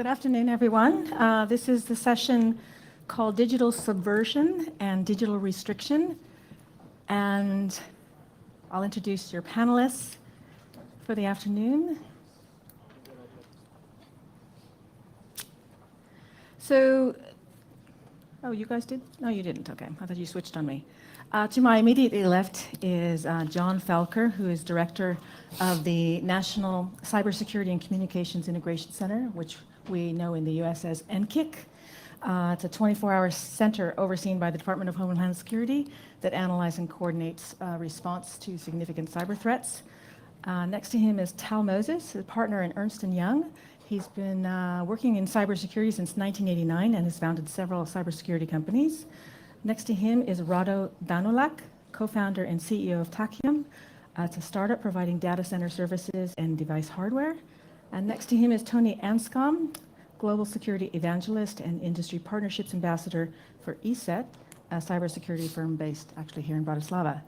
Good afternoon, everyone. This is the session called Digital Subversion and Digital Restriction. And I'll introduce your panelists for the afternoon. So, oh, you guys did? No, you didn't. Okay, I thought you switched on me. To my immediately left is John Felker, who is director of the National Cybersecurity and Communications Integration Center, which we know in the U.S. as NCIC. It's a 24-hour center overseen by the Department of Homeland Security that analyzes and coordinates response to significant cyber threats. Next to him is Tal Moses, a partner in Ernst & Young. He's been working in cybersecurity since 1989 and has founded several cybersecurity companies. Next to him is Rado Danulak, co-founder and CEO of Takium. It's a startup providing data center services and device hardware. And next to him is Tony Anscombe, global security evangelist and industry partnerships ambassador for ESET, a cybersecurity firm based actually here in Bratislava.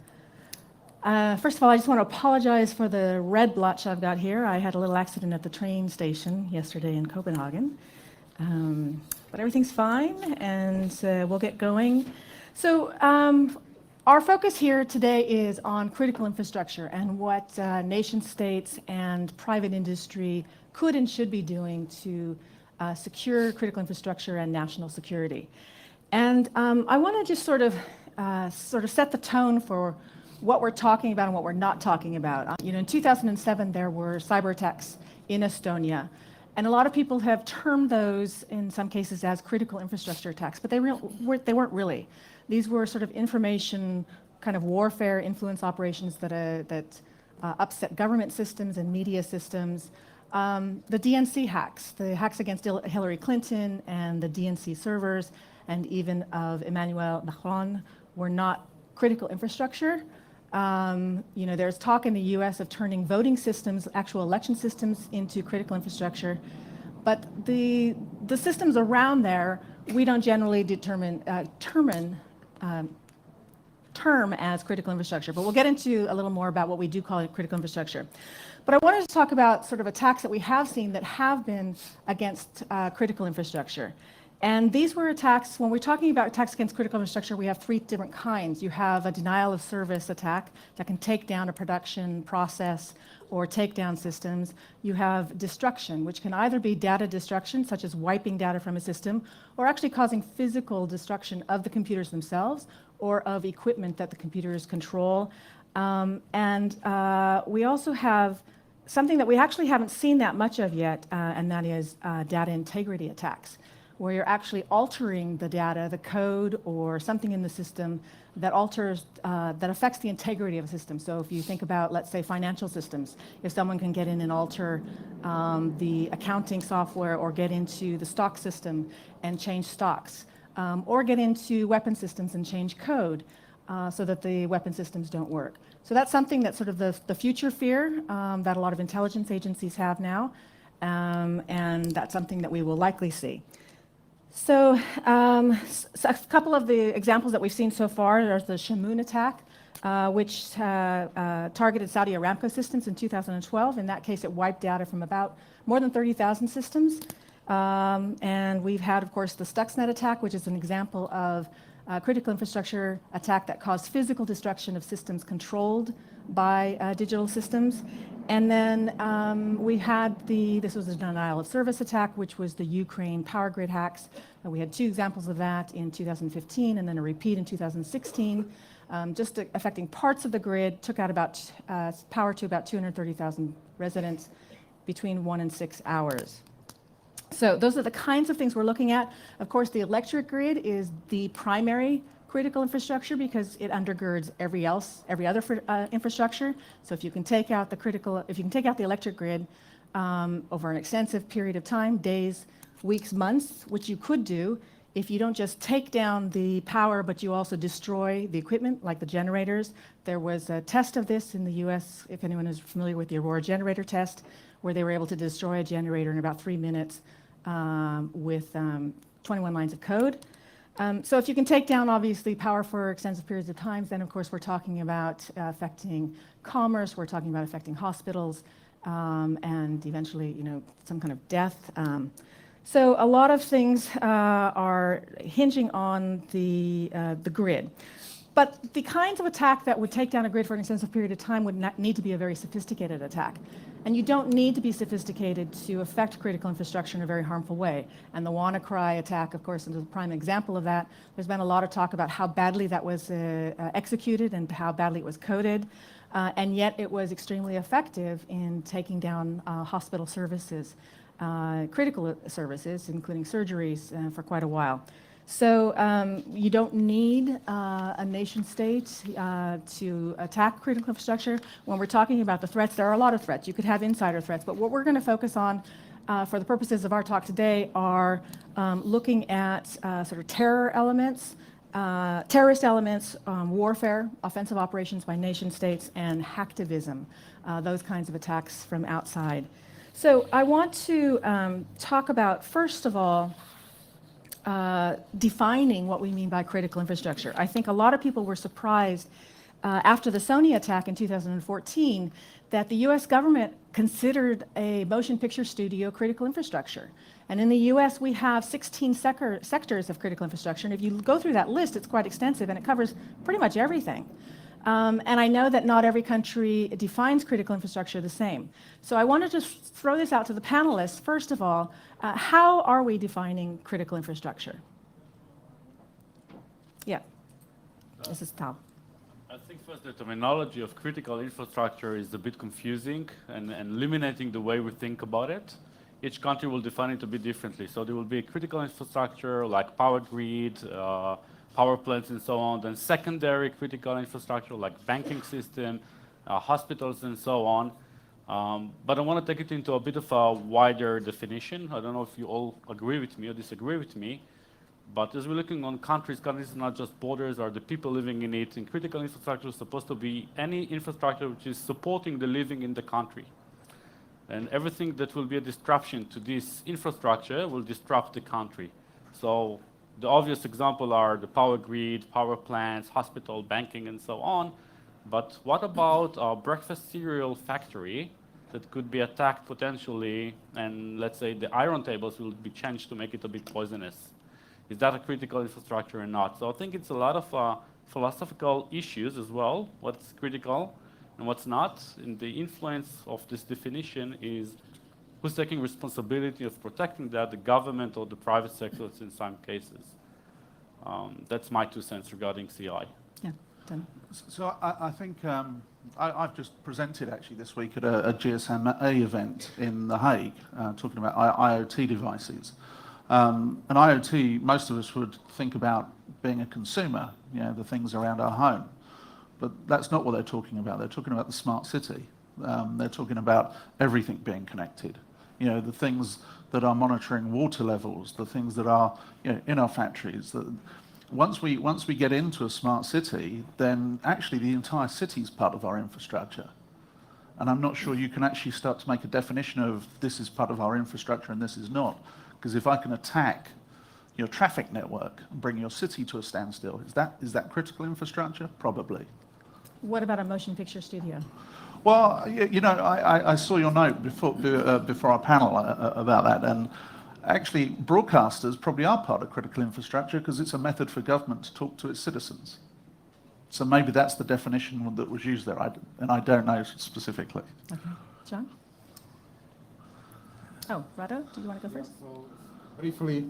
First of all, I just want to apologize for the red blotch I've got here. I had a little accident at the train station yesterday in Copenhagen. But everything's fine, and we'll get going. So our focus here today is on critical infrastructure and what nation states and private industry could and should be doing to secure critical infrastructure and national security. And I want to just sort of set the tone for what we're talking about and what we're not talking about. In 2007, there were cyber attacks in Estonia. And a lot of people have termed those, in some cases, as critical infrastructure attacks, but they weren't really. These were sort of information, kind of warfare influence operations that upset government systems and media systems. The DNC hacks, the hacks against Hillary Clinton and the DNC servers, and even of Emmanuel Macron, were not critical infrastructure. There's talk in the US of turning voting systems, actual election systems, into critical infrastructure. But the systems around there, we don't generally term as critical infrastructure. But we'll get into a little more about what we do call critical infrastructure. But I wanted to talk about sort of attacks that we have seen that have been against critical infrastructure. And these were attacks, when we're talking about attacks against critical infrastructure, we have three different kinds. You have a denial of service attack that can take down a production process or take down systems. You have destruction, which can either be data destruction, such as wiping data from a system, or actually causing physical destruction of the computers themselves or of equipment that the computers control. We also have something that we actually haven't seen that much of yet, and that is data integrity attacks, where you're actually altering the data, the code, or something in the system that affects the integrity of a system. So if you think about, let's say, financial systems, if someone can get in and alter the accounting software or get into the stock system and change stocks, or get into weapon systems and change code so that the weapon systems don't work. So that's something that's sort of the future fear that a lot of intelligence agencies have now, and that's something that we will likely see. So a couple of the examples that we've seen so far, there's the Shamoon attack, which targeted Saudi Aramco systems in 2012. In that case, it wiped data from about more than 30,000 systems. And we've had, of course, the Stuxnet attack, which is an example of a critical infrastructure attack that caused physical destruction of systems controlled by digital systems. And then we had this was a denial of service attack, which was the Ukraine power grid hacks. We had two examples of that in 2015 and then a repeat in 2016. Just affecting parts of the grid, took out about power to about 230,000 residents between 1 and 6 hours. So those are the kinds of things we're looking at. Of course, the electric grid is the primary critical infrastructure because it undergirds every other infrastructure. So if you can take out the electric grid over an extensive period of time, days, weeks, months, which you could do if you don't just take down the power, but you also destroy the equipment, like the generators. There was a test of this in the US, if anyone is familiar with the Aurora generator test, where they were able to destroy a generator in about 3 minutes with 21 lines of code. So if you can take down, obviously, power for extensive periods of time, then, of course, we're talking about affecting commerce, we're talking about affecting hospitals, and eventually, some kind of death. So a lot of things are hinging on the grid. But the kinds of attack that would take down a grid for an extensive period of time would not need to be a very sophisticated attack. And you don't need to be sophisticated to affect critical infrastructure in a very harmful way. And the WannaCry attack, of course, is a prime example of that. There's been a lot of talk about how badly that was executed and how badly it was coded. And yet it was extremely effective in taking down hospital services, critical services, including surgeries, for quite a while. So you don't need a nation state to attack critical infrastructure. When we're talking about the threats, there are a lot of threats. You could have insider threats, but what we're going to focus on for the purposes of our talk today are looking at sort of terror elements, terrorist elements, warfare, offensive operations by nation states, and hacktivism, those kinds of attacks from outside. So I want to talk about, first of all, defining what we mean by critical infrastructure. I think a lot of people were surprised after the Sony attack in 2014 that the US government considered a motion picture studio critical infrastructure. And in the US, we have 16 sectors of critical infrastructure. And if you go through that list, it's quite extensive and it covers pretty much everything. And I know that not every country defines critical infrastructure the same. So I wanted to throw this out to the panelists. First of all, how are we defining critical infrastructure? Yeah, this is Tal. I think first the terminology of critical infrastructure is a bit confusing and limiting the way we think about it. Each country will define it a bit differently. So there will be critical infrastructure like power grid, power plants and so on, then secondary critical infrastructure like banking system, hospitals and so on. But I want to take it into a bit of a wider definition. I don't know if you all agree with me or disagree with me, but as we're looking on countries are not just borders or the people living in it, and critical infrastructure is supposed to be any infrastructure which is supporting the living in the country. And everything that will be a disruption to this infrastructure will disrupt the country. So the obvious example are the power grid, power plants, hospital, banking, and so on. But what about a breakfast cereal factory that could be attacked potentially, and let's say the iron tables will be changed to make it a bit poisonous? Is that a critical infrastructure or not? So I think it's a lot of philosophical issues as well, what's critical and what's not. And the influence of this definition is who's taking responsibility of protecting that, the government or the private sectors in some cases. That's my 2 cents regarding CI. Yeah, done. So I think I've just presented actually this week at a GSMA event in The Hague, talking about IoT devices. And IoT, most of us would think about being a consumer, you know, the things around our home. But that's not what they're talking about. They're talking about the smart city. They're talking about everything being connected. You know, the things that are monitoring water levels, the things that are, you know, in our factories. Once we get into a smart city, then actually the entire city is part of our infrastructure. And I'm not sure you can actually start to make a definition of this is part of our infrastructure and this is not. Because if I can attack your traffic network and bring your city to a standstill, is that critical infrastructure? Probably. What about a motion picture studio? Well, you know, I saw your note before our panel about that, and actually broadcasters probably are part of critical infrastructure because it's a method for government to talk to its citizens. So maybe that's the definition that was used there, and I don't know specifically. Okay. John? Oh, Rado, do you want to go first? So briefly,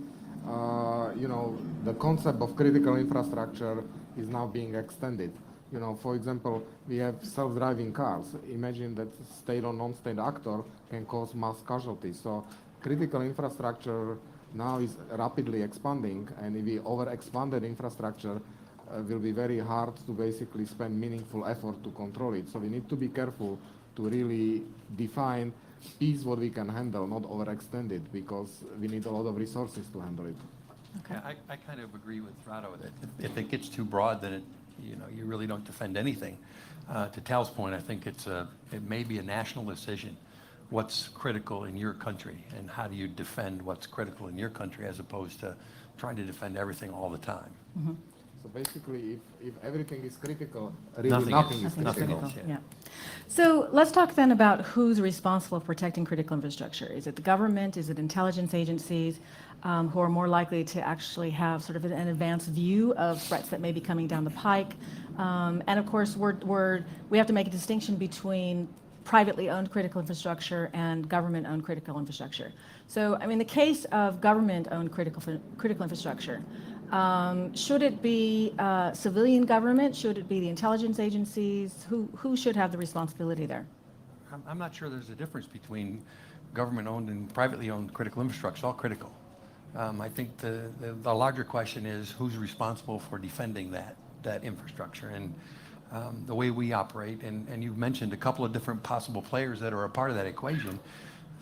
you know, the concept of critical infrastructure is now being extended. You know, for example, we have self-driving cars. Imagine that state or non-state actor can cause mass casualties. So critical infrastructure now is rapidly expanding, and if we over-expanded infrastructure, will be very hard to basically spend meaningful effort to control it. So we need to be careful to really define is what we can handle, not overextend it, because we need a lot of resources to handle it. Okay. Yeah, I kind of agree with Rado that if it gets too broad, then you really don't defend anything. To Tal's point, I think it may be a national decision. What's critical in your country, and how do you defend what's critical in your country, as opposed to trying to defend everything all the time? Mm-hmm. So basically, if everything is critical, really Nothing nothing is. is Nothing critical. is. Yeah. So let's talk then about who's responsible for protecting critical infrastructure. Is it the government? Is it intelligence agencies who are more likely to actually have sort of an advanced view of threats that may be coming down the pike? And of course, we have to make a distinction between privately owned critical infrastructure and government-owned critical infrastructure. So, I mean, the case of government-owned critical infrastructure, should it be civilian government? Should it be the intelligence agencies? Who should have the responsibility there? I'm not sure there's a difference between government-owned and privately owned critical infrastructure. It's all critical. I think the larger question is who's responsible for defending that infrastructure. And the way we operate, and you've mentioned a couple of different possible players that are a part of that equation.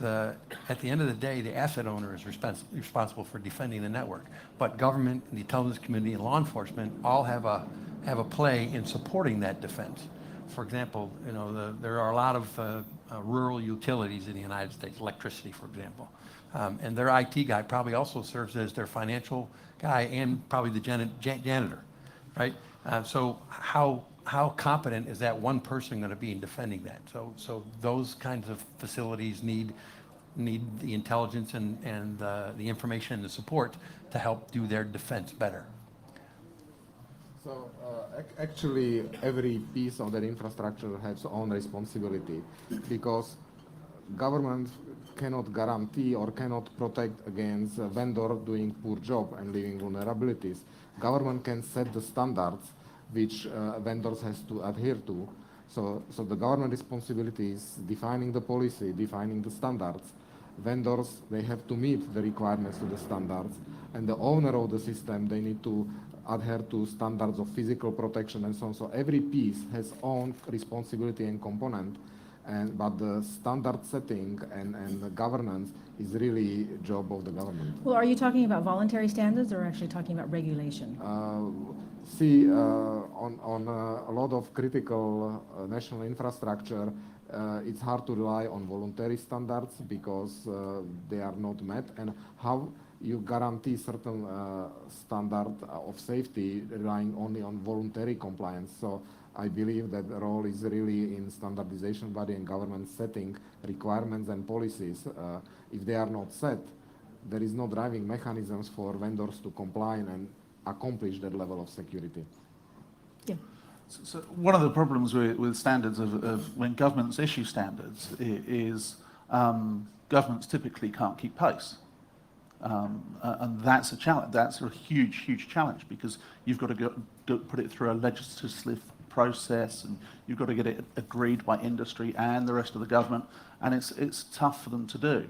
At the end of the day, the asset owner is responsible for defending the network. But government, and the intelligence community, and law enforcement all have a play in supporting that defense. For example, there are a lot of rural utilities in the United States, electricity, for example. And their IT guy probably also serves as their financial guy and probably the janitor, right? So how competent is that one person going to be in defending that? So those kinds of facilities need the intelligence and the information and the support to help do their defense better. So actually, every piece of that infrastructure has its own responsibility, because government cannot guarantee or cannot protect against a vendor doing poor job and leaving vulnerabilities. Government can set the standards which vendors has to adhere to. So the government responsibility is defining the policy, defining the standards. Vendors, they have to meet the requirements to the standards, and the owner of the system, they need to adhere to standards of physical protection and so on. So every piece has own responsibility and component, but the standard setting and the governance is really a job of the government. Well, are you talking about voluntary standards or actually talking about regulation? On a lot of critical national infrastructure, it's hard to rely on voluntary standards because they are not met. And how you guarantee certain standard of safety relying only on voluntary compliance? So I believe that the role is really in standardization body and government setting requirements and policies. If they are not set, there is no driving mechanisms for vendors to comply and accomplish that level of security. Yeah. So one of the problems with standards of when governments issue standards is governments typically can't keep pace. And that's a challenge. That's a huge challenge, because you've got to put it through a legislative process, and you've got to get it agreed by industry and the rest of the government, and it's tough for them to do.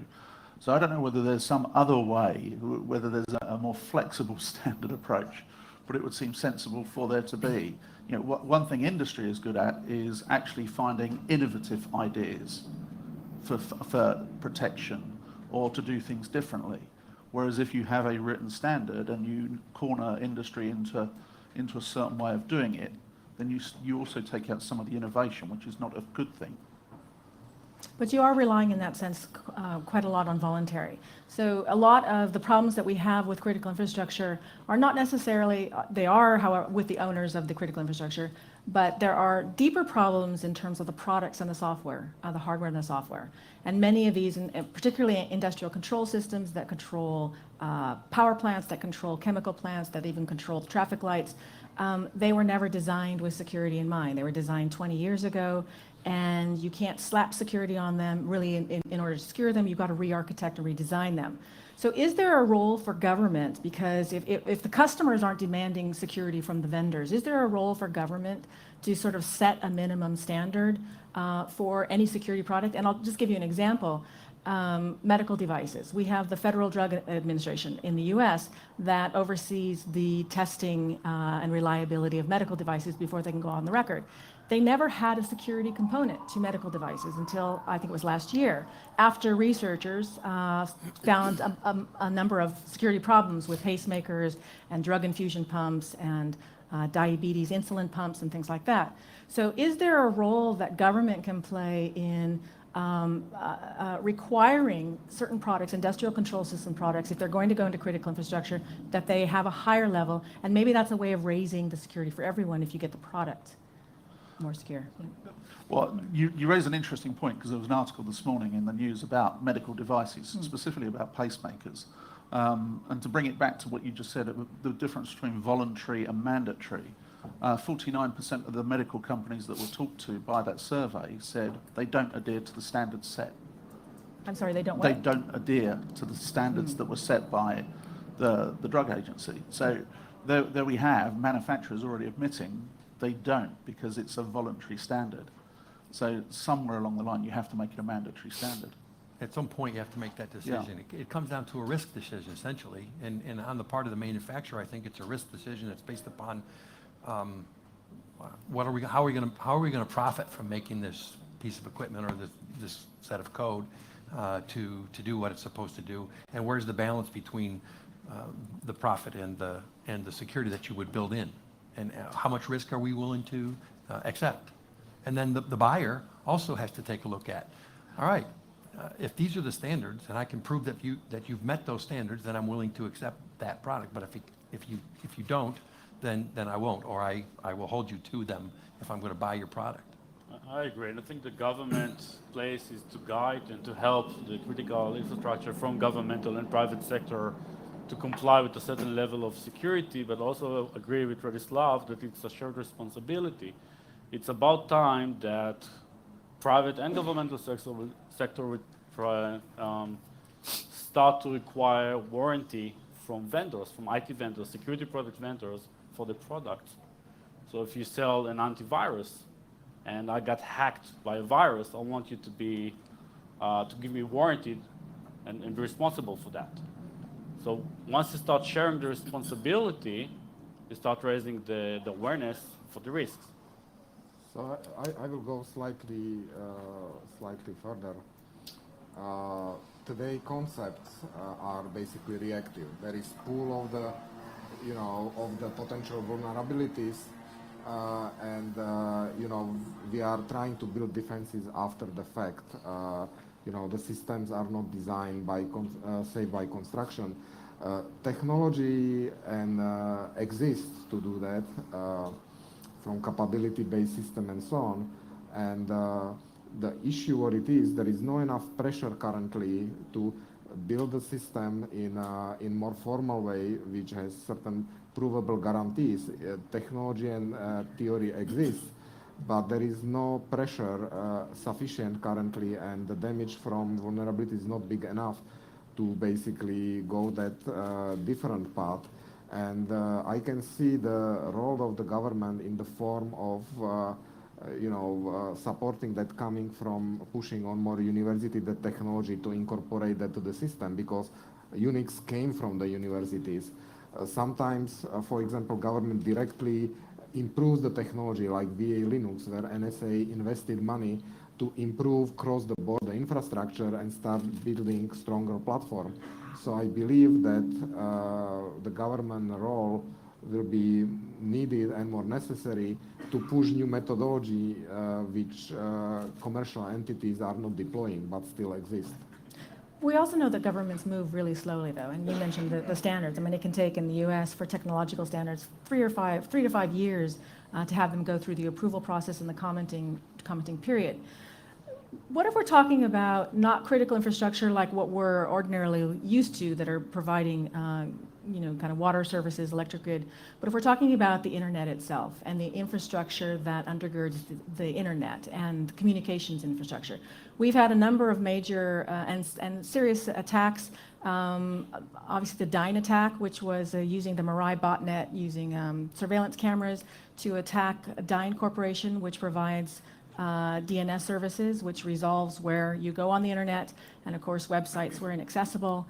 So I don't know whether there's some other way, whether there's a more flexible standard approach, but it would seem sensible for there to be. One thing industry is good at is actually finding innovative ideas for protection or to do things differently. Whereas if you have a written standard and you corner industry into a certain way of doing it, then you also take out some of the innovation, which is not a good thing. But you are relying in that sense quite a lot on voluntary. So a lot of the problems that we have with critical infrastructure are not necessarily, they are, however, with the owners of the critical infrastructure, but there are deeper problems in terms of the products and the software, the hardware and the software. And many of these, particularly industrial control systems that control power plants, that control chemical plants, that even control traffic lights, they were never designed with security in mind. They were designed 20 years ago, and you can't slap security on them. Really, in order to secure them, you've got to re-architect and redesign them. So is there a role for government? Because if the customers aren't demanding security from the vendors, is there a role for government to sort of set a minimum standard for any security product? And I'll just give you an example. Medical devices. We have the Federal Drug Administration in the US that oversees the testing and reliability of medical devices before they can go on the record. They never had a security component to medical devices until, I think it was last year, after researchers found a number of security problems with pacemakers and drug infusion pumps and diabetes insulin pumps and things like that. So is there a role that government can play in requiring certain products, industrial control system products, if they're going to go into critical infrastructure, that they have a higher level, and maybe that's a way of raising the security for everyone if you get the product more secure. Yeah. Well, you raise an interesting point, because there was an article this morning in the news about medical devices, specifically about pacemakers. And to bring it back to what you just said, the difference between voluntary and mandatory, 49% of the medical companies that were talked to by that survey said they don't adhere to the standards set. I'm sorry, they don't They what? don't adhere to the standards that were set by the drug agency. So there we have manufacturers already admitting they don't, because it's a voluntary standard. So somewhere along the line, you have to make it a mandatory standard. At some point, you have to make that decision. It comes down to a risk decision, essentially. And on the part of the manufacturer, I think it's a risk decision that's based upon how are we going to profit from making this piece of equipment or this set of code to do what it's supposed to do, and where's the balance between the profit and the security that you would build in, and how much risk are we willing to accept? And then the buyer also has to take a look at, all right, if these are the standards and I can prove that you've met those standards, then I'm willing to accept that product. But if you don't, then I won't, or I will hold you to them if I'm going to buy your product. I agree, and I think the government's place is to guide and to help the critical infrastructure from governmental and private sector to comply with a certain level of security, but also agree with Radislav that it's a shared responsibility. It's about time that private and governmental sector would start to require warranty from vendors, from IT vendors, security product vendors for the product. So if you sell an antivirus and I got hacked by a virus, I want you to be to give me warranty and be responsible for that. So once you start sharing the responsibility, you start raising the awareness for the risks. So I will go slightly further. Today concepts are basically reactive. There is pool of the potential vulnerabilities, and we are trying to build defenses after the fact. The systems are not designed by by construction. Technology and exists to do that. From capability-based system and so on, and the issue what it is, there is no enough pressure currently to build a system in more formal way, which has certain provable guarantees. Technology and theory exists, but there is no pressure sufficient currently, and the damage from vulnerability is not big enough to basically go that different path. And I can see the role of the government in the form of, supporting that, coming from pushing on more university the technology to incorporate that to the system, because Unix came from the universities. Sometimes, for example, government directly improves the technology, like VA Linux, where NSA invested money to improve cross-the-border infrastructure and start building stronger platform. So I believe that the government role will be needed and more necessary to push new methodology which commercial entities are not deploying but still exist. We also know that governments move really slowly, though, and you mentioned the standards. I mean, it can take in the U.S. for technological standards 3 to 5 years to have them go through the approval process and the commenting period. What if we're talking about not critical infrastructure like what we're ordinarily used to, that are providing, kind of water services, electric grid, but if we're talking about the internet itself and the infrastructure that undergirds the internet and communications infrastructure? We've had a number of major and serious attacks. Obviously, the Dyn attack, which was using the Mirai botnet, using surveillance cameras to attack Dyn Corporation, which provides DNS services, which resolves where you go on the internet, and of course websites were inaccessible.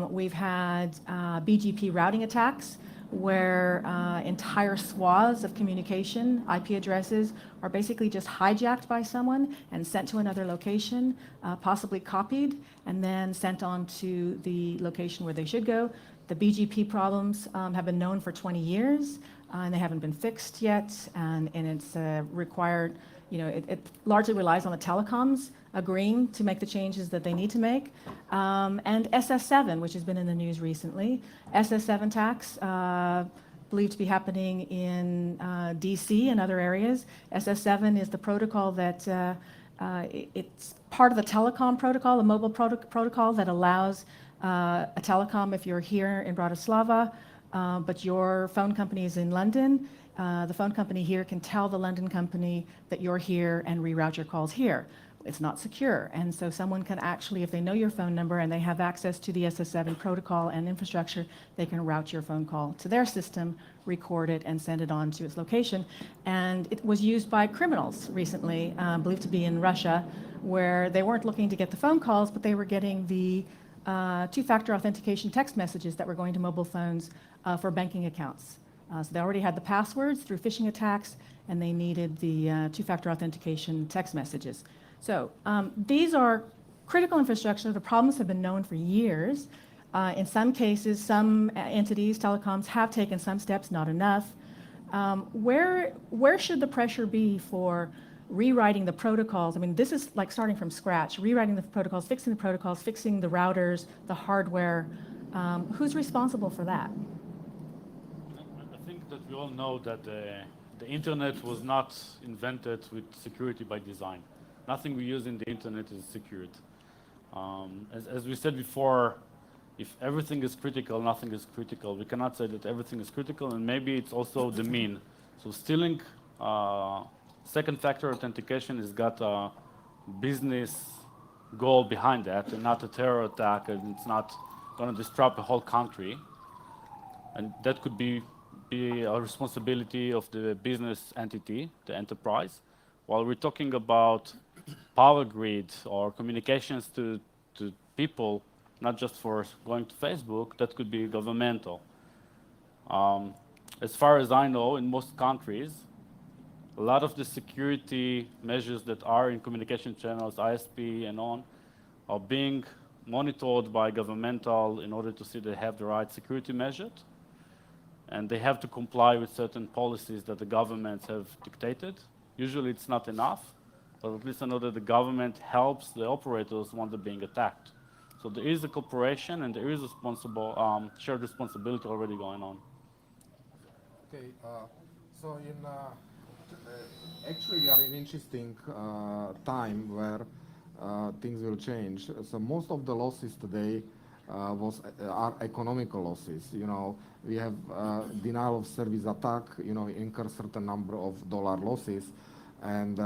We've had BGP routing attacks, where entire swaths of communication, IP addresses, are basically just hijacked by someone and sent to another location, possibly copied, and then sent on to the location where they should go. The BGP problems have been known for 20 years, and they haven't been fixed yet, and it's required. It largely relies on the telecoms agreeing to make the changes that they need to make. And SS7, which has been in the news recently. SS7 tax, believed to be happening in DC and other areas. SS7 is the protocol that it's part of the telecom protocol, the mobile protocol that allows a telecom if you're here in Bratislava, but your phone company is in London. The phone company here can tell the London company that you're here and reroute your calls here. It's not secure, and so someone can actually, if they know your phone number and they have access to the SS7 protocol and infrastructure, they can route your phone call to their system, record it, and send it on to its location. And it was used by criminals recently, believed to be in Russia, where they weren't looking to get the phone calls, but they were getting the two-factor authentication text messages that were going to mobile phones for banking accounts. So they already had the passwords through phishing attacks, and they needed the two-factor authentication text messages. So these are critical infrastructure. The problems have been known for years. In some cases, some entities, telecoms, have taken some steps, not enough. Where should the pressure be for rewriting the protocols? I mean, this is like starting from scratch, rewriting the protocols, fixing the routers, the hardware. Who's responsible for that? I think that we all know that the internet was not invented with security by design. Nothing we use in the internet is secured. As we said before, if everything is critical, nothing is critical. We cannot say that everything is critical, and maybe it's also the mean. So stealing second factor authentication has got a business goal behind that and not a terror attack, and it's not going to disrupt a whole country. And that could be a responsibility of the business entity, the enterprise. While we're talking about power grid or communications to people, not just for going to Facebook, that could be governmental. As far as I know, in most countries, a lot of the security measures that are in communication channels, ISP and on, are being monitored by governmental in order to see they have the right security measures. And they have to comply with certain policies that the governments have dictated. Usually it's not enough, but at least I know that the government helps the operators when they're being attacked. So there is a cooperation and there is shared responsibility already going on. Okay, so actually we are in an interesting time where things will change. So most of the losses today are economical losses. You know, we have denial of service attack, you know, incur certain number of dollar losses, and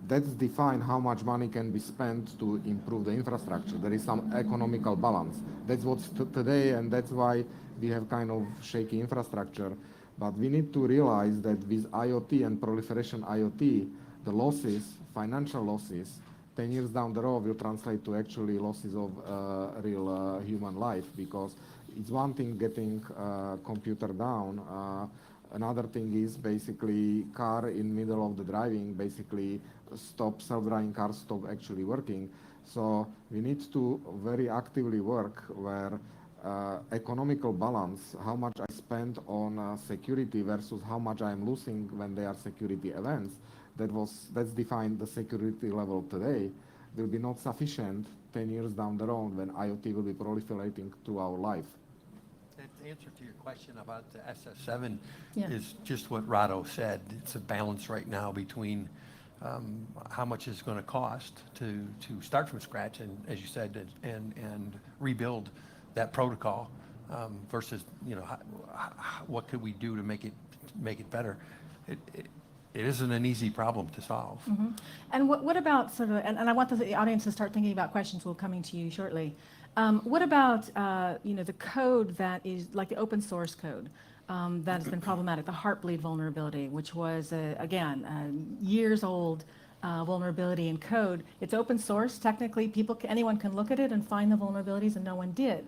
that's define how much money can be spent to improve the infrastructure. There is some economical balance. That's what's today, and that's why we have kind of shaky infrastructure. But we need to realize that with IoT and proliferation IoT, the losses, financial losses, 10 years down the road will translate to actually losses of real human life, because it's one thing getting computer down. Another thing is basically car in middle of the driving, basically self-driving cars stop actually working. So we need to very actively work where economical balance, how much I spend on security versus how much I'm losing when there are security events, that's defined the security level today, will be not sufficient 10 years down the road when IoT will be proliferating through our life. The answer to your question about the SS7 Yeah. is just what Rado said. It's a balance right now between how much it's going to cost to start from scratch, and as you said, and rebuild that protocol versus, you know, what could we do to make it better. It isn't an easy problem to solve. Mm-hmm. And what about sort of, and I want the audience to start thinking about questions. We'll coming to you shortly. What about you know, the code that is like the open source code that has been problematic, the Heartbleed vulnerability, which was again years old vulnerability in code. It's open source. Technically, anyone can look at it and find the vulnerabilities, and no one did.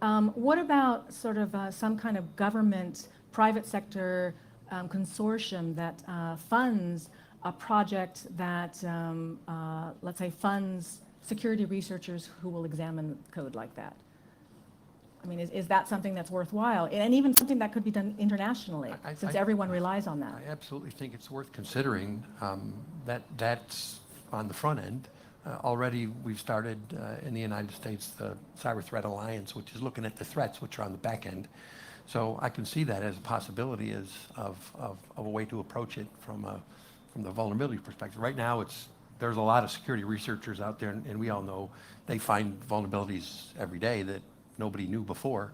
What about sort of some kind of government, private sector consortium that funds a project that, let's say, funds security researchers who will examine code like that? I mean, is that something that's worthwhile? And even something that could be done internationally, since everyone relies on that. I absolutely think it's worth considering. That's on the front end. Already, we've started in the United States the Cyber Threat Alliance, which is looking at the threats which are on the back end. So I can see that as a possibility of a way to approach it from the vulnerability perspective. Right now, there's a lot of security researchers out there, and we all know they find vulnerabilities every day that nobody knew before.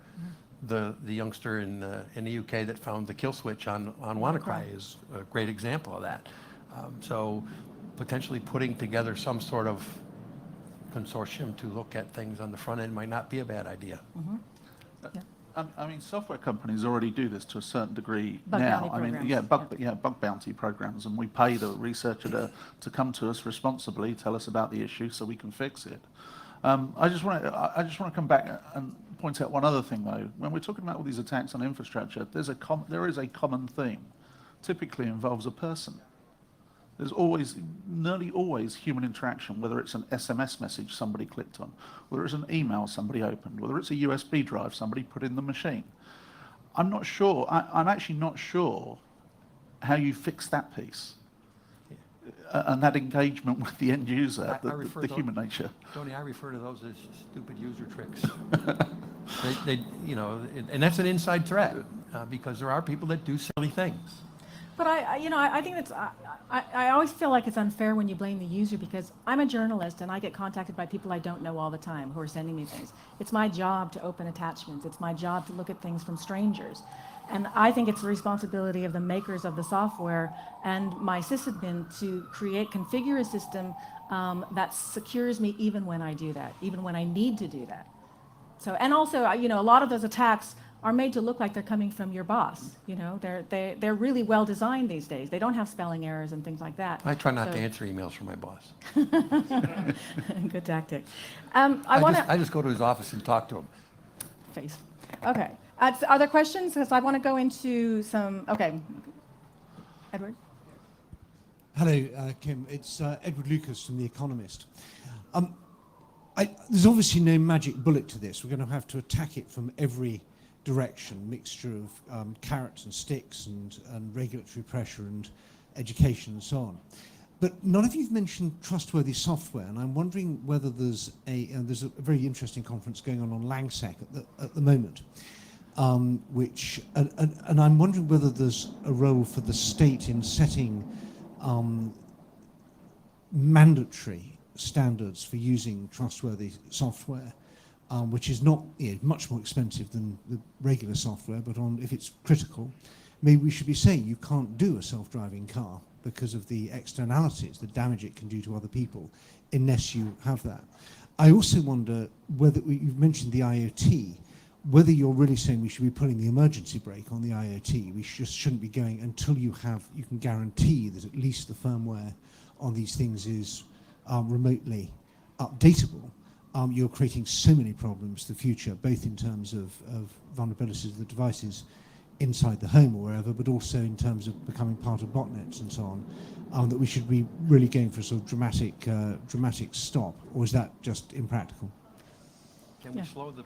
The youngster in the UK that found the kill switch on WannaCry is a great example of that. So potentially putting together some sort of consortium to look at things on the front end might not be a bad idea. I mean, software companies already do this to a certain degree Bug now. bounty I mean, programs. bug bounty programs, and we pay the researcher to come to us responsibly, tell us about the issue, so we can fix it. I just want to come back and point out one other thing, though. When we're talking about all these attacks on infrastructure, there is a common theme. Typically involves a person. There's nearly always human interaction, whether it's an SMS message somebody clicked on, whether it's an email somebody opened, whether it's a USB drive somebody put in the machine. I'm not sure, I'm actually not sure how you fix that piece. And that engagement with the end user, the human nature. Tony, I refer to those as stupid user tricks. And that's an inside threat because there are people that do silly things. But I think I always feel like it's unfair when you blame the user, because I'm a journalist and I get contacted by people I don't know all the time who are sending me things. It's my job to open attachments. It's my job to look at things from strangers. And I think it's the responsibility of the makers of the software and my sysadmin to configure a system that secures me even when I do that, even when I need to do that. So, and also, a lot of those attacks are made to look like they're coming from your boss. They're really well designed these days. They don't have spelling errors and things like that. I try not to answer emails from my boss. Good tactic. I just go to his office and talk to him. Face. Okay. Are there questions? Because I want to go into some. Okay. Edward. Hello, Kim. It's Edward Lucas from The Economist. There's obviously no magic bullet to this. We're going to have to attack it from every direction, mixture of carrots and sticks and regulatory pressure and education and so on. But none of you've mentioned trustworthy software, and I'm wondering whether there's a very interesting conference going on LangSec at the moment, and I'm wondering whether there's a role for the state in setting mandatory standards for using trustworthy software, which is not much more expensive than the regular software, but if it's critical, maybe we should be saying you can't do a self-driving car because of the externalities, the damage it can do to other people, unless you have that. I also wonder whether, you've mentioned the IoT, whether you're really saying we should be pulling the emergency brake on the IoT. We just shouldn't be going until you can guarantee that at least the firmware on these things is remotely updatable. You're creating so many problems for the future, both in terms of vulnerabilities of the devices inside the home or wherever, but also in terms of becoming part of botnets and so on, that we should be really going for a sort of dramatic stop, or is that just impractical? Can we slow the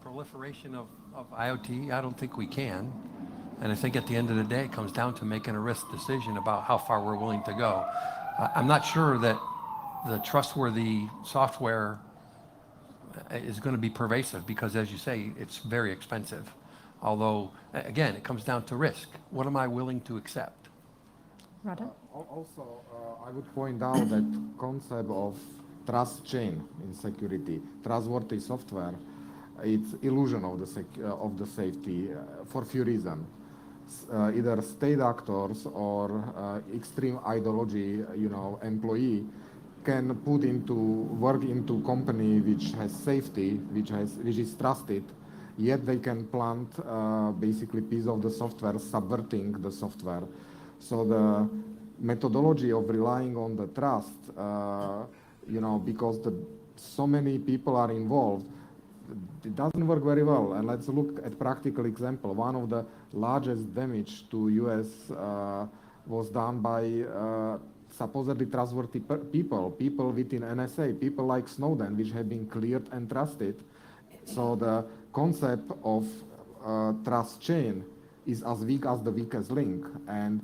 proliferation of IoT? I don't think we can. And I think at the end of the day, it comes down to making a risk decision about how far we're willing to go. I'm not sure that the trustworthy software is going to be pervasive because, as you say, it's very expensive. Although, again, it comes down to risk. What am I willing to accept? Rada? Also, I would point out that concept of trust chain in security, trustworthy software, it's illusion of the safety for a few reasons. Either state actors or extreme ideology, employee can work into company which has safety, which is trusted, yet they can plant basically piece of the software subverting the software. So the methodology of relying on the trust, because so many people are involved, it doesn't work very well. And let's look at practical example. One of the largest damage to US was done by supposedly trustworthy people within NSA, people like Snowden, which have been cleared and trusted. So the concept of trust chain is as weak as the weakest link. And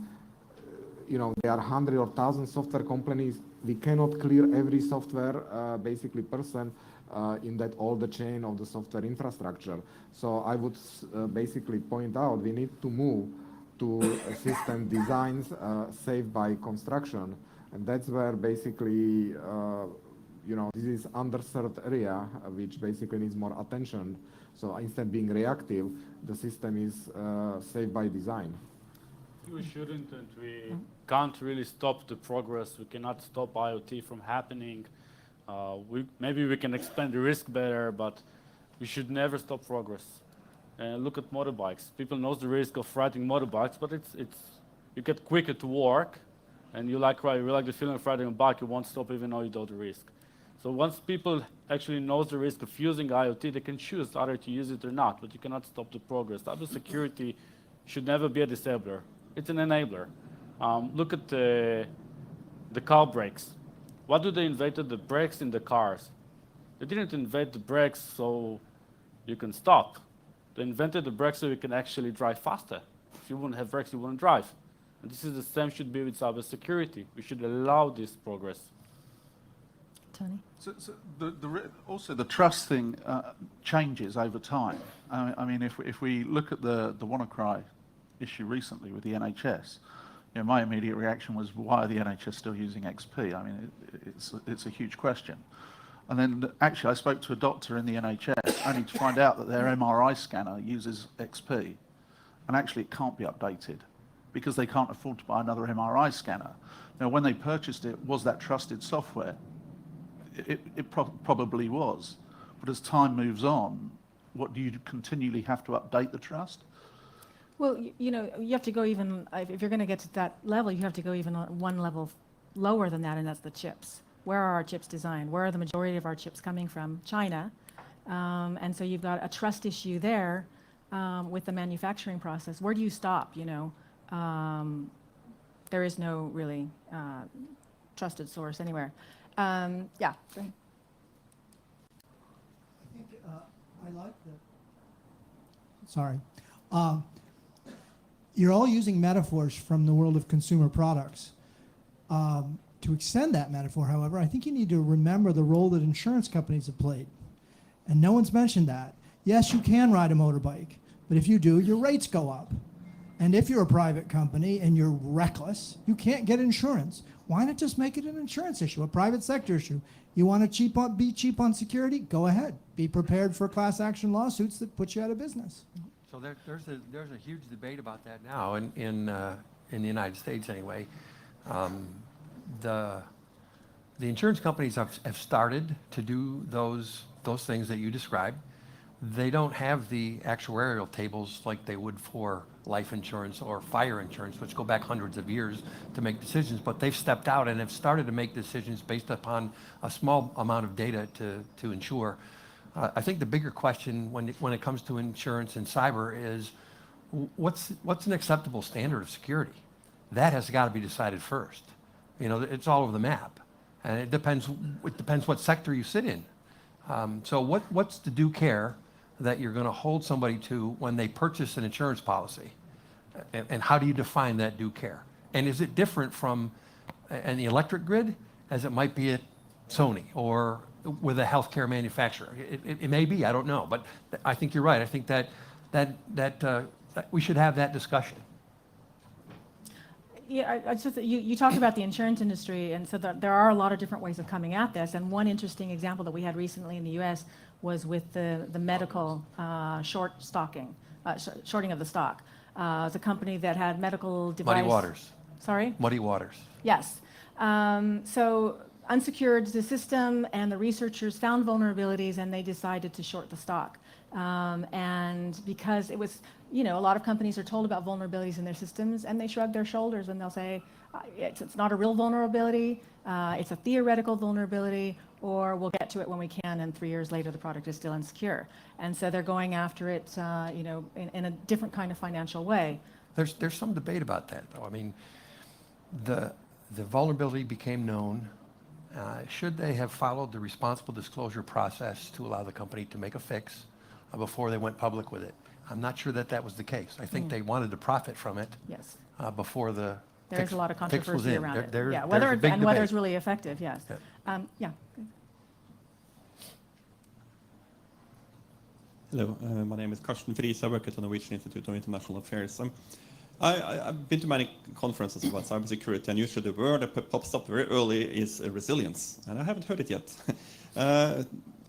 there are hundreds or thousands software companies we cannot clear every software basically person in that all the chain of the software infrastructure. So I would basically point out we need to move to system designs saved by construction, and that's where basically this is underserved area which basically needs more attention. So instead of being reactive, the system is saved by design. We shouldn't, and we can't really stop the progress. We cannot stop IoT from happening. Maybe we can expand the risk better, but we should never stop progress. Look at motorbikes. People know the risk of riding motorbikes, but you get quicker to work, and you like the feeling of riding a bike. You won't stop even though you know the risk. So once people actually know the risk of using IoT, they can choose either to use it or not, but you cannot stop the progress. Cybersecurity should never be a disabler. It's an enabler. Look at the car brakes. What do they invented the brakes in the cars? They didn't invent the brakes so you can stop. They invented the brakes so you can actually drive faster. If you wouldn't have brakes, you wouldn't drive. And this is the same should be with cybersecurity. We should allow this progress. Tony? So also the trust thing changes over time. I mean, if we look at the WannaCry issue recently with the NHS, my immediate reaction was, why are the NHS still using XP? I mean, it's a huge question. And then actually I spoke to a doctor in the NHS only to find out that their MRI scanner uses XP, and actually it can't be updated because they can't afford to buy another MRI scanner. Now, when they purchased it, was that trusted software? It probably was. But as time moves on, what do you continually have to update the trust? Well, you have to go even, if you're going to get to that level, you have to go even one level lower than that, and that's the chips. Where are our chips designed? Where are the majority of our chips coming from? China. And so you've got a trust issue there with the manufacturing process. Where do you stop? There is no really trusted source anywhere. Yeah. Go ahead. I think I like the. Sorry. You're all using metaphors from the world of consumer products. To extend that metaphor, however, I think you need to remember the role that insurance companies have played. And no one's mentioned that. Yes, you can ride a motorbike, but if you do, your rates go up. And if you're a private company and you're reckless, you can't get insurance. Why not just make it an insurance issue, a private sector issue? You want to be cheap on security? Go ahead. Be prepared for class action lawsuits that put you out of business. So there's a huge debate about that now in the United States anyway. The insurance companies have started to do those things that you described. They don't have the actuarial tables like they would for life insurance or fire insurance, which go back hundreds of years to make decisions, but they've stepped out and have started to make decisions based upon a small amount of data to insure. I think the bigger question when it comes to insurance and cyber is what's an acceptable standard of security? That has got to be decided first. It's all over the map, and it depends what sector you sit in. So what's the due care that you're going to hold somebody to when they purchase an insurance policy? And how do you define that due care? And is it different from an electric grid as it might be at Sony or with a healthcare manufacturer? It may be, I don't know. But I think you're right. I think that we should have that discussion. Yeah, you talked about the insurance industry, and so there are a lot of different ways of coming at this. And one interesting example that we had recently in the U.S. was with the medical shorting of the stock. It's a company that had medical device. Muddy Waters. Sorry? Muddy Waters. Yes. So unsecured the system, and the researchers found vulnerabilities, and they decided to short the stock. And because it was, a lot of companies are told about vulnerabilities in their systems, and they shrug their shoulders and they'll say, it's not a real vulnerability, it's a theoretical vulnerability, or we'll get to it when we can, and 3 years later the product is still insecure. And so they're going after it, in a different kind of financial way. There's some debate about that, though. I mean, the vulnerability became known. Should they have followed the responsible disclosure process to allow the company to make a fix before they went public with it? I'm not sure that was the case. I think they wanted to profit from it. Yes. Before the There is a lot of Fix was controversy in. around it. There's Yeah, a whether big and whether debate. it's really effective, yes. Yeah. Hello, my name is Karsten Friis. I work at the Norwegian Institute of International Affairs. I've been to many conferences about cybersecurity, and usually the word that pops up very early is resilience, and I haven't heard it yet.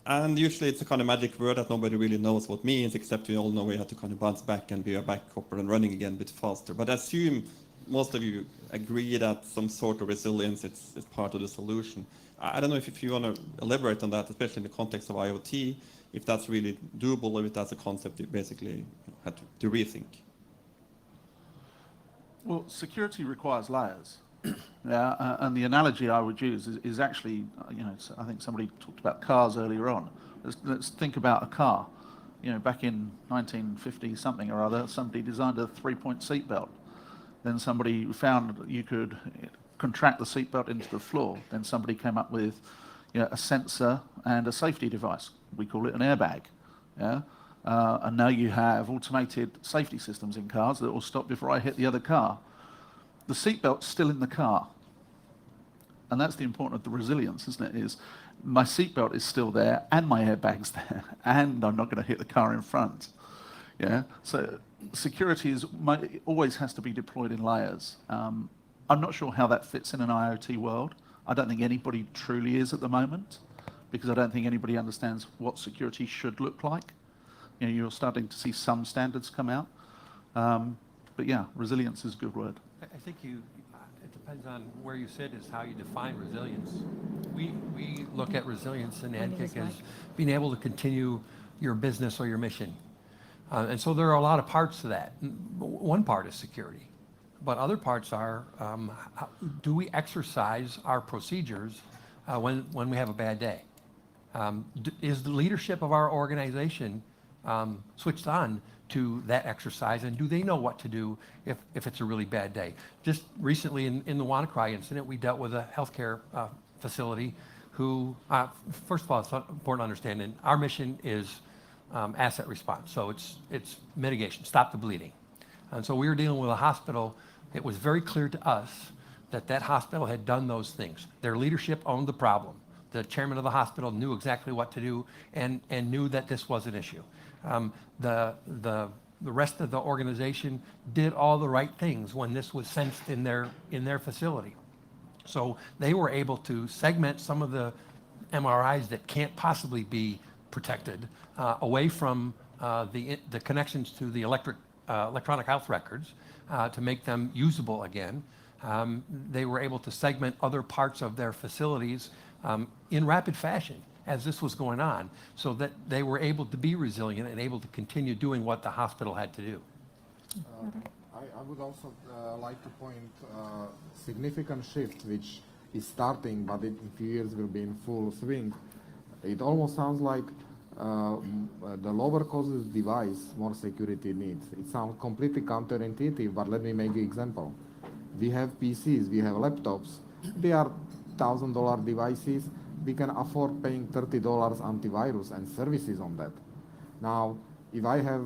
And usually it's a kind of magic word that nobody really knows what it means, except we all know we have to kind of bounce back and be back up and running again a bit faster. But I assume most of you agree that some sort of resilience is part of the solution. I don't know if you want to elaborate on that, especially in the context of IoT, if that's really doable, or if that's a concept you basically had to rethink. Well, security requires layers. Yeah, and the analogy I would use is actually, I think somebody talked about cars earlier on. Let's think about a car. Back in 1950 something or other, somebody designed a 3-point seatbelt. Then somebody found that you could contract the seatbelt into the floor. Then somebody came up with a sensor and a safety device. We call it an airbag. Yeah? And now you have automated safety systems in cars that will stop before I hit the other car. The seatbelt's still in the car. And that's the importance of the resilience, isn't it? Is my seatbelt is still there and my airbag's there and I'm not going to hit the car in front. Yeah. So security always has to be deployed in layers. I'm not sure how that fits in an IoT world. I don't think anybody truly is at the moment, because I don't think anybody understands what security should look like. You're starting to see some standards come out. But yeah, resilience is a good word. I think it depends on where you sit is how you define resilience. We look at resilience in ANCIC as being able to continue your business or your mission. And so there are a lot of parts to that. One part is security, but other parts are, do we exercise our procedures when we have a bad day? Is the leadership of our organization switched on to that exercise, and do they know what to do if it's a really bad day? Just recently in the WannaCry incident, we dealt with a healthcare facility who, first of all, it's important to understand, and our mission is asset response, so it's mitigation, stop the bleeding. And so we were dealing with a hospital. It was very clear to us that hospital had done those things. Their leadership owned the problem. The chairman of the hospital knew exactly what to do and knew that this was an issue. The rest of the organization did all the right things when this was sensed in their facility. So they were able to segment some of the MRIs that can't possibly be protected away from the connections to the electronic health records to make them usable again. They were able to segment other parts of their facilities in rapid fashion as this was going on, so that they were able to be resilient and able to continue doing what the hospital had to do. I would also like to point significant shift which is starting, but in a few years will be in full swing. It almost sounds like the lower cost device, more security needs. It sounds completely counterintuitive, but let me make an example. We have PCs, we have laptops. They are $1,000 devices. We can afford paying $30 antivirus and services on that. Now, if I have,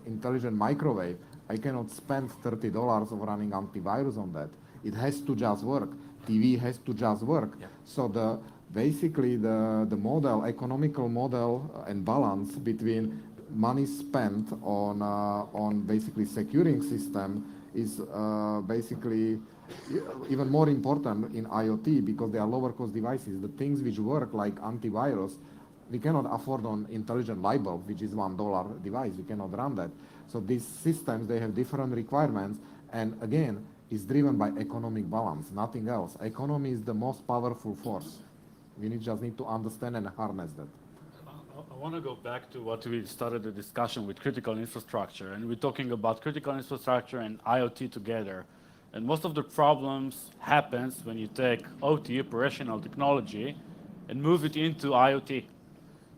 intelligent microwave, I cannot spend $30 of running antivirus on that. It has to just work. TV has to just work. Yeah. So basically the model, economical model and balance between money spent on basically securing system is basically even more important in IoT, because they are lower cost devices. The things which work like antivirus, we cannot afford on intelligent light bulb, which is $1 device. We cannot run that. So these systems, they have different requirements, and again, it's driven by economic balance, nothing else. Economy is the most powerful force. We just need to understand and harness that. I want to go back to what we started the discussion with critical infrastructure, and we're talking about critical infrastructure and IoT together. And most of the problems happens when you take OT, operational technology, and move it into IoT.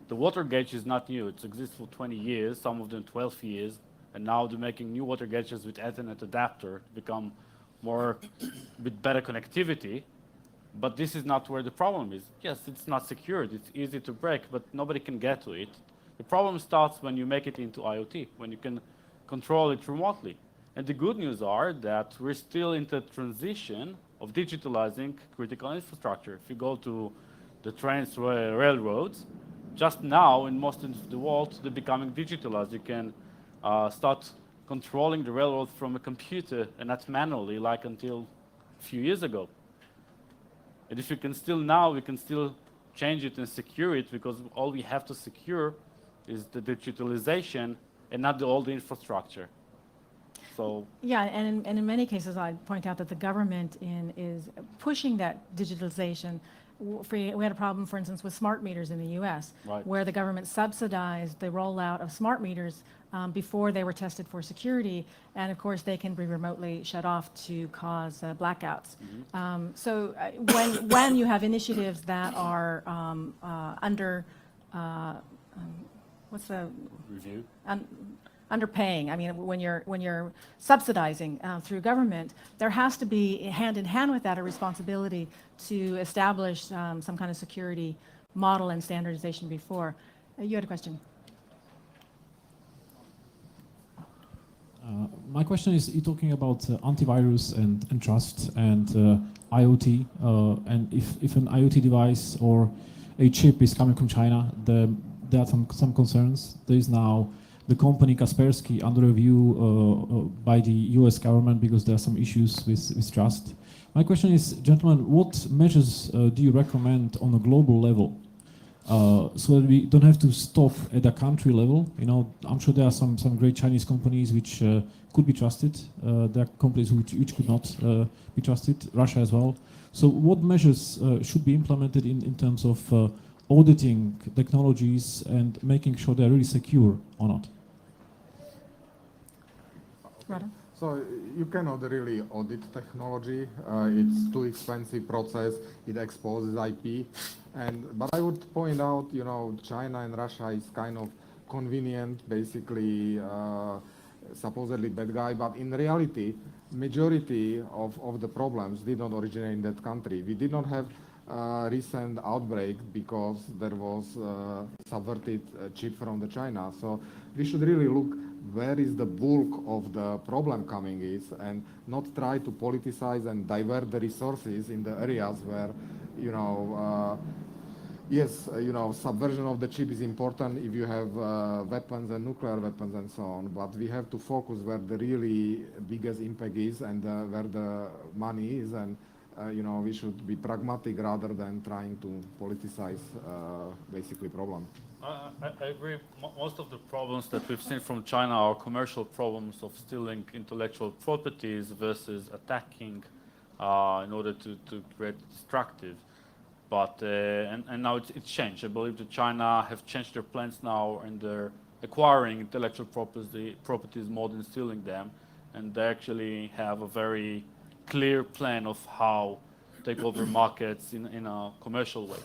The water gauge is not new. It exists for 20 years, some of them 12 years, and now they're making new water gauges with Ethernet adapter to become with better connectivity. But this is not where the problem is. Yes, it's not secured. It's easy to break, but nobody can get to it. The problem starts when you make it into IoT, when you can control it remotely. And the good news are that we're still in the transition of digitalizing critical infrastructure. If you go to the trains, railroads, just now in most of the world, they're becoming digitalized. You can start controlling the railroad from a computer and not manually like until a few years ago. And if you can still now, we can still change it and secure it, because all we have to secure is the digitalization and not all the infrastructure. So Yeah, and in many cases, I point out that the government is pushing that digitalization. We had a problem, for instance, with smart meters in the U.S., Right. where the government subsidized the rollout of smart meters before they were tested for security, and of course they can be remotely shut off to cause blackouts. So when you have initiatives that are under what's the review. underpaying. I mean, when you're subsidizing through government, there has to be hand in hand with that a responsibility to establish some kind of security model and standardization before. You had a question. My question is, you're talking about antivirus and trust and IoT, and if an IoT device or a chip is coming from China, there are some concerns. There is now the company Kaspersky under review by the US government because there are some issues with trust. My question is, gentlemen, what measures do you recommend on a global level so that we don't have to stop at a country level? You know, I'm sure there are some great Chinese companies which could be trusted. There are companies which could not be trusted, Russia as well. So what measures should be implemented in terms of auditing technologies and making sure they're really secure or not? Rada? So you cannot really audit technology. It's too expensive process. It exposes IP. But I would point out, you know, China and Russia is kind of convenient, basically supposedly bad guy. But in reality, majority of the problems did not originate in that country. We did not have recent outbreak because there was subverted chip from the China. So we should really look where is the bulk of the problem coming is, and not try to politicize and divert the resources in the areas where, you know, yes, you know, subversion of the chip is important if you have weapons and nuclear weapons and so on, but we have to focus where the really biggest impact is and where the money is, and you know, we should be pragmatic rather than trying to politicize basically problem. I agree. Most of the problems that we've seen from China are commercial problems of stealing intellectual properties versus attacking in order to create destructive. But and now it's changed. I believe that China have changed their plans now, and they're acquiring intellectual properties more than stealing them, and they actually have a very clear plan of how to take over markets in a commercial way.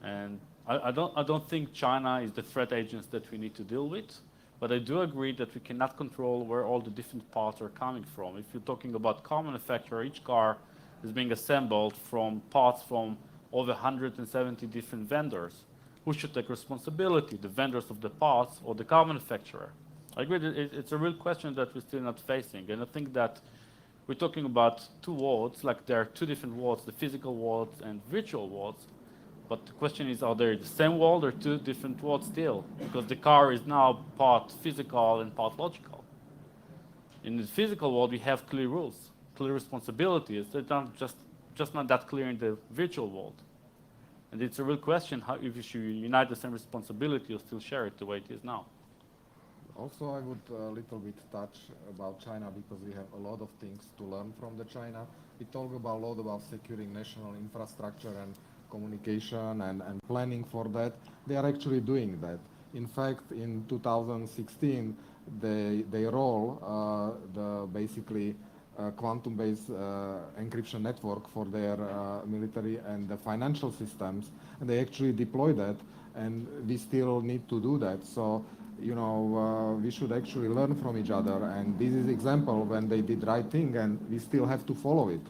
And I don't think China is the threat agents that we need to deal with, but I do agree that we cannot control where all the different parts are coming from. If you're talking about car manufacturer, each car is being assembled from parts from over 170 different vendors. Who should take responsibility, the vendors of the parts or the car manufacturer? I agree that it's a real question that we're still not facing, and I think that we're talking about two worlds, like there are two different worlds, the physical world and virtual worlds. But the question is, are they the same world or two different worlds still? Because the car is now part physical and part logical. In the physical world, we have clear rules, clear responsibilities. They're not just not that clear in the virtual world. And it's a real question how if you should unite the same responsibility or still share it the way it is now. Also, I would a little bit touch about China because we have a lot of things to learn from the China. We talk about a lot about securing national infrastructure and communication and planning for that. They are actually doing that. In fact, in 2016, they roll the basically quantum-based encryption network for their military and the financial systems, and they actually deploy that, and we still need to do that. So, you know, we should actually learn from each other, and this is example when they did right thing, and we still have to follow it.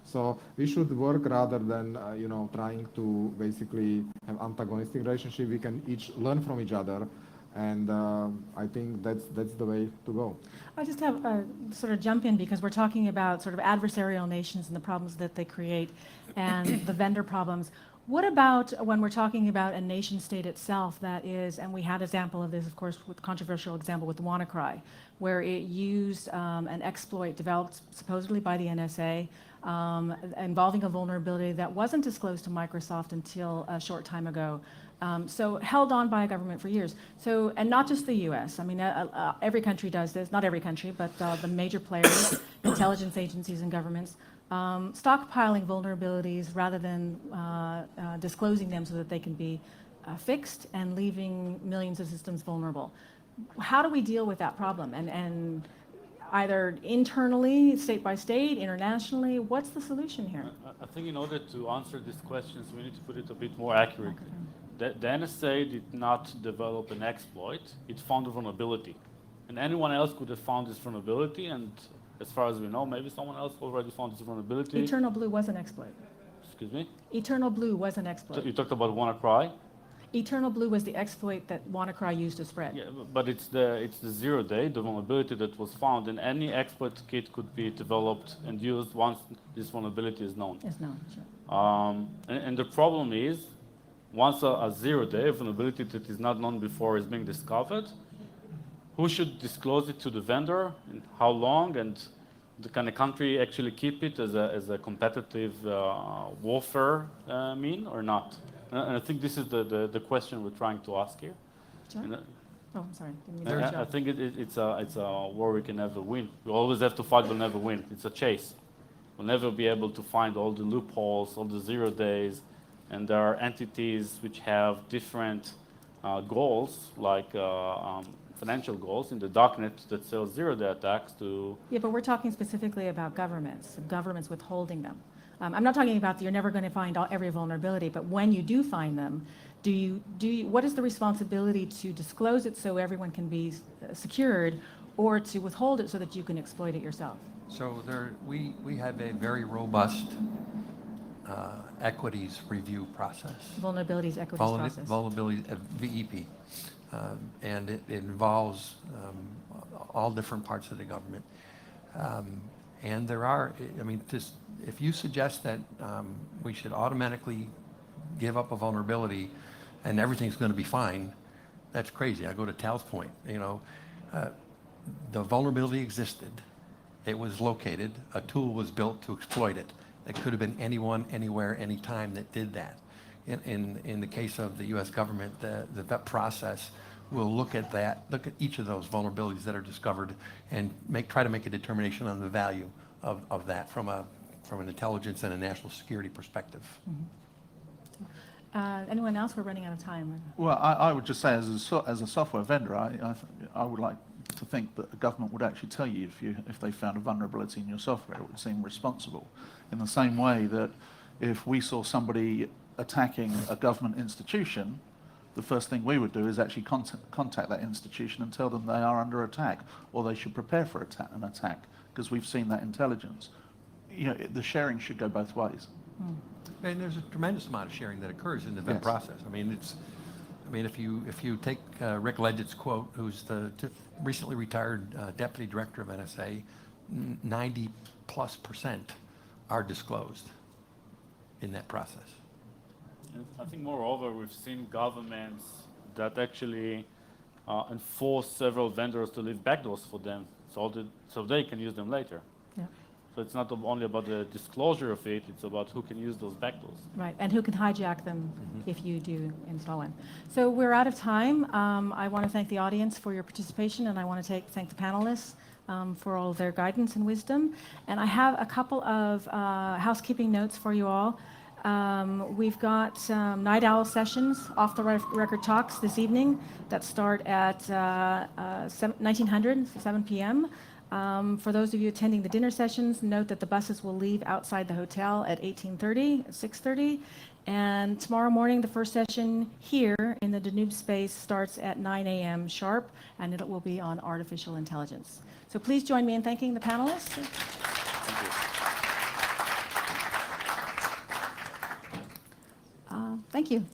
So we should work rather than, you know, trying to basically have antagonistic relationship. We can each learn from each other And I think that's the way to go. I just have sort of jump in because we're talking about sort of adversarial nations and the problems that they create and the vendor problems. What about when we're talking about a nation state itself that is, and we had an example of this, of course, with controversial example with WannaCry, where it used an exploit developed supposedly by the NSA involving a vulnerability that wasn't disclosed to Microsoft until a short time ago. So held on by a government for years. So, and not just the US. I mean, every country does this, not every country, but the major players, intelligence agencies and governments, stockpiling vulnerabilities rather than disclosing them so that they can be fixed and leaving millions of systems vulnerable. How do we deal with that problem? And either internally, state by state, internationally, what's the solution here? I think in order to answer these questions, we need to put it a bit more accurately. The NSA did not develop an exploit, it found a vulnerability. And anyone else could have found this vulnerability, and as far as we know, maybe someone else already found this vulnerability. Eternal Blue was an exploit. Excuse me? Eternal Blue was an exploit. You talked about WannaCry? Eternal Blue was the exploit that WannaCry used to spread. Yeah, but it's the 0 day, the vulnerability that was found, and any exploit kit could be developed and used once this vulnerability is known. It's known, sure. And the problem is, once a 0 day vulnerability that is not known before is being discovered, who should disclose it to the vendor, and how long, and can a country actually keep it as a competitive warfare mean or not? And I think this is the question we're trying to ask here. John? Oh, I'm sorry. Didn't mean to I interrupt. think it's a war we can never win. We always have to fight, we'll never win. It's a chase. We'll never be able to find all the loopholes, all the 0 days, and there are entities which have different goals, like financial goals in the darknet that sell 0 day attacks to... Yeah, but we're talking specifically about governments withholding them. I'm not talking about you're never going to find every vulnerability, but when you do find them, what is the responsibility to disclose it so everyone can be secured, or to withhold it so that you can exploit it yourself? So we have a very robust equities review process. Vulnerabilities equities process. Vulnerability, VEP. And it involves all different parts of the government. And there are, I mean, if you suggest that we should automatically give up a vulnerability and everything's going to be fine, that's crazy. I go to Tal's point. You know, the vulnerability existed. It was located. A tool was built to exploit it. It could have been anyone, anywhere, anytime that did that. In the case of the U.S. government, that process will look at each of those vulnerabilities that are discovered and try to make a determination on the value of that from an intelligence and a national security perspective. Mm-hmm. Anyone else? We're running out of time. Well, I would just say, as a software vendor, I would like to think that the government would actually tell you if they found a vulnerability in your software. It would seem responsible. In the same way that if we saw somebody attacking a government institution, the first thing we would do is actually contact that institution and tell them they are under attack, or they should prepare for an attack, because we've seen that intelligence. You know, the sharing should go both ways. Mm. And there's a tremendous amount of sharing that occurs in the VEP process. I mean, if you take Rick Ledgett's quote, who's the recently retired deputy director of NSA, 90+% are disclosed in that process. And I think moreover, we've seen governments that actually enforce several vendors to leave backdoors for them so they can use them later. Yeah. So it's not only about the disclosure of it, it's about who can use those backdoors. Right, and who can hijack them if you do install one. So we're out of time. I want to thank the audience for your participation, and I want to thank the panelists for all of their guidance and wisdom. And I have a couple of housekeeping notes for you all. We've got night owl sessions, off the record talks this evening that start at 1900, 7 p.m. For those of you attending the dinner sessions, note that the buses will leave outside the hotel at 18:30, 6:30. And tomorrow morning, the first session here in the Danube space starts at 9 a.m. sharp, and it will be on artificial intelligence. So please join me in thanking the panelists. Thank you.